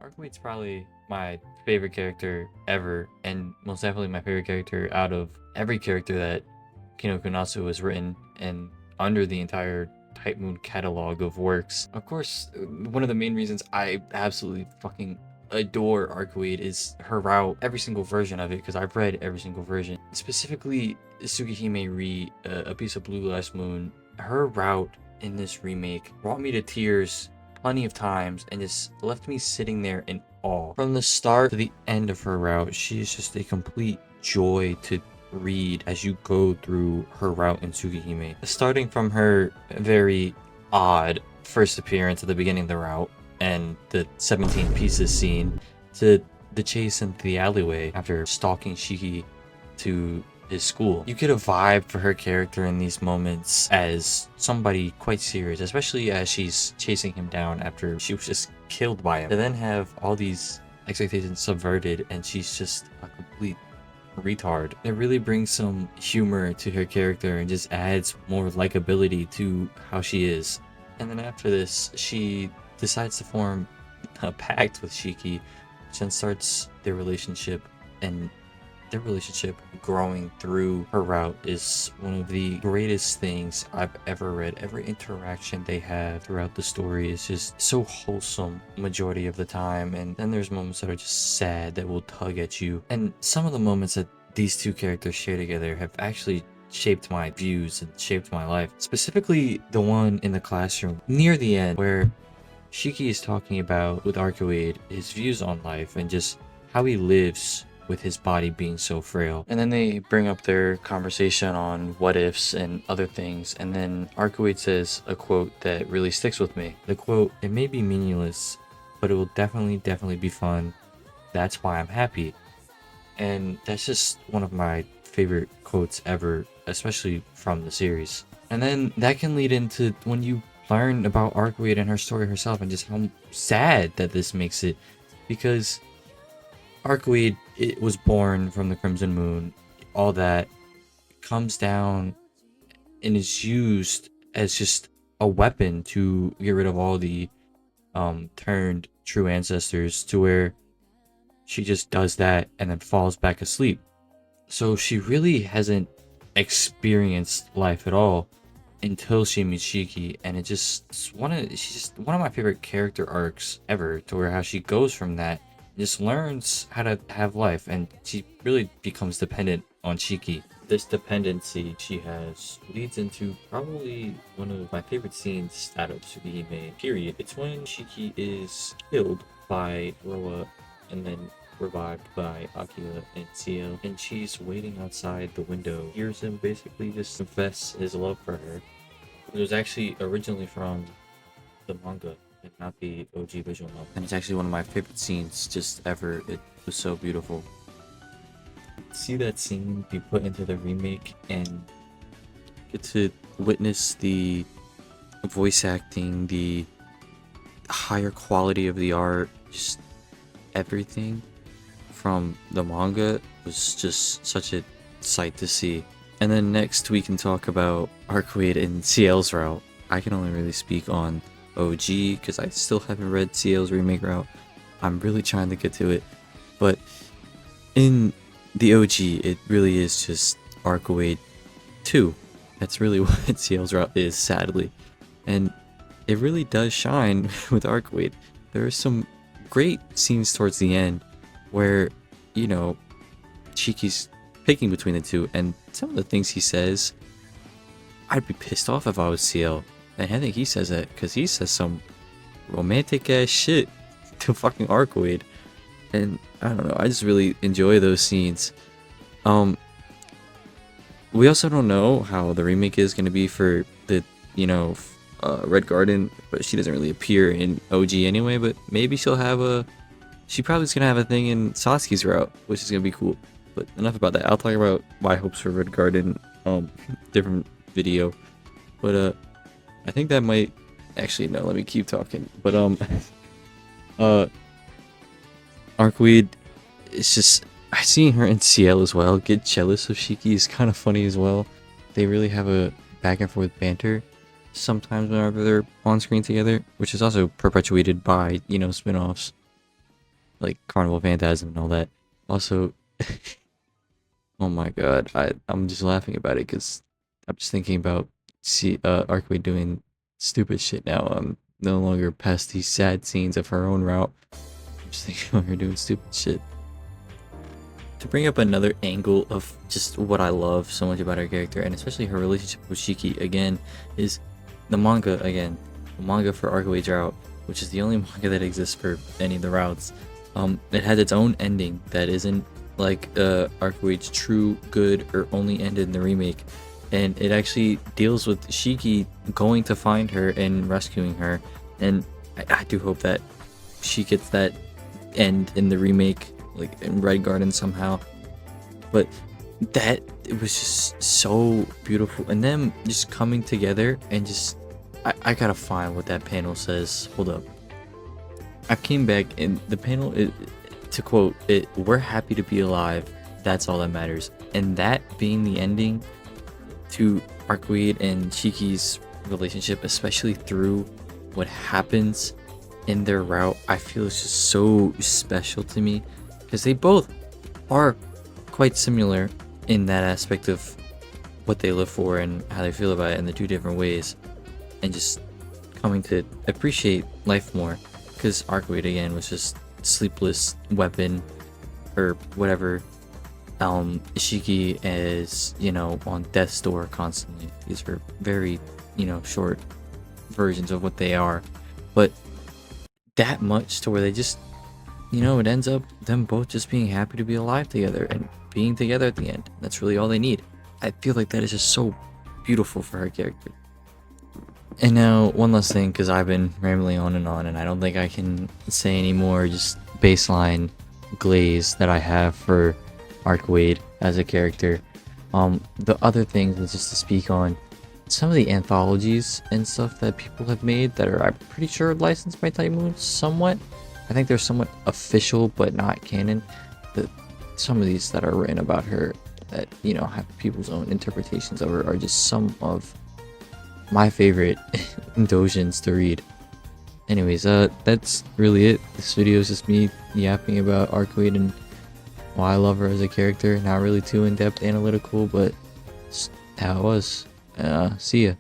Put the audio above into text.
Arcueid's probably my favorite character ever, and most definitely my favorite character out of every character that Kinokunatsu has written, and under the entire Type Moon catalog of works. Of course, one of the main reasons I absolutely fucking adore Arcueid is her route, every single version of it, because I've read every single version. Specifically, Tsukihime A Piece of Blue Last Moon, her route in this remake brought me to tears plenty of times and just left me sitting there in awe. From the start to the end of her route, she is just a complete joy to read as you go through her route in Tsukihime. Starting from her very odd first appearance at the beginning of the route and the 17 pieces scene, to the chase into the alleyway after stalking Shiki to his school. You get a vibe for her character in these moments as somebody quite serious, especially as she's chasing him down after she was just killed by him. To then have all these expectations subverted and she's just a complete retard. It really brings some humor to her character and just adds more likability to how she is. And then after this, she decides to form a pact with Shiki, which then starts their relationship, and their relationship growing through her route is one of the greatest things I've ever read. Every interaction they have throughout the story is just so wholesome majority of the time, and then there's moments that are just sad that will tug at you. And some of the moments that these two characters share together have actually shaped my views and shaped my life. Specifically the one in the classroom near the end where Shiki is talking about with Arcueid his views on life and just how he lives with his body being so frail. And then they bring up their conversation on what ifs and other things, and then Arcueid says a quote that really sticks with me. The quote, "It may be meaningless, but it will definitely be fun. That's why I'm happy." And that's just one of my favorite quotes ever, especially from the series. And then that can lead into when you learn about Arcueid and her story herself and just how sad that this makes it, because Arcueid, it was born from the Crimson Moon, all that comes down and is used as just a weapon to get rid of all the turned true ancestors, to where she just does that and then falls back asleep. So she really hasn't experienced life at all until she meets Shiki, and she's just one of my favorite character arcs ever, to where how she goes from that, just learns how to have life, and she really becomes dependent on Shiki. This dependency she has leads into probably one of my favorite scenes out of Tsukihime, period. It's when Shiki is killed by Roa and then revived by Akira and Ciel, and she's waiting outside the window, hears him basically just confess his love for her. It was actually originally from the manga and not the OG visual novel, and it's actually one of my favorite scenes just ever. It was so beautiful. See that scene be put into the remake and get to witness the voice acting, the higher quality of the art, just everything from the manga was just such a sight to see. And then next we can talk about Arcueid and Ciel's route. I can only really speak on OG because I still haven't read Ciel's remake route. I'm really trying to get to it, but in the OG it really is just Arcueid 2. That's really what Ciel's route is, sadly, and it really does shine with Arcueid. There are some great scenes towards the end where, you know, Shiki's picking between the two, and some of the things he says, I'd be pissed off if I was Ciel. And I think he says that because he says some romantic ass shit to fucking Arcueid, and I don't know, I just really enjoy those scenes. We also don't know how the remake is going to be for the, Red Garden, but she doesn't really appear in OG anyway, but maybe she probably is going to have a thing in Sasuke's route, which is going to be cool. But enough about that. I'll talk about my hopes for Red Garden, different video. But I think that might, actually no, let me keep talking. But Arcueid, it's just, I seeing her in Ciel as well get jealous of Shiki is kind of funny as well. They really have a back and forth banter sometimes whenever they're on screen together, which is also perpetuated by, spin-offs. like Carnival Phantasm and all that. Also, oh my god, I'm just laughing about it because I'm just thinking about Arcueid doing stupid shit now. I'm no longer past these sad scenes of her own route. I'm just thinking about her doing stupid shit. To bring up another angle of just what I love so much about her character, and especially her relationship with Shiki again, is the manga again. The manga for Arcueid's route, which is the only manga that exists for any of the routes. It has its own ending that isn't like Arcueid's true good or only ended in the remake, and it actually deals with Shiki going to find her and rescuing her, and I do hope that she gets that end in the remake, like in Red Garden somehow. But that, it was just so beautiful, and them just coming together and just I gotta find what that panel says. Hold up. I came back and the panel, to quote it, "We're happy to be alive. That's all that matters." And that being the ending to Arcueid and Shiki's relationship, especially through what happens in their route, I feel is just so special to me because they both are quite similar in that aspect of what they live for and how they feel about it in the two different ways, and just coming to appreciate life more. Because Arcueid again was just sleepless weapon or whatever. Shiki is, you know, on death's door constantly. These are very, you know, short versions of what they are, but that much to where they just, you know, it ends up them both just being happy to be alive together and being together at the end. That's really all they need. I feel like that is just so beautiful for her character. And now, one last thing, because I've been rambling on, and I don't think I can say any more just baseline glaze that I have for Arcueid as a character. The other things is just to speak on some of the anthologies and stuff that people have made that are, I'm pretty sure, licensed by Type Moon somewhat. I think they're somewhat official, but not canon. But some of these that are written about her that, you know, have people's own interpretations of her are just some of my favorite doujins to read. Anyways, that's really it. This video is just me yapping about Arcueid and why I love her as a character. Not really too in-depth analytical, but just how it was. See ya.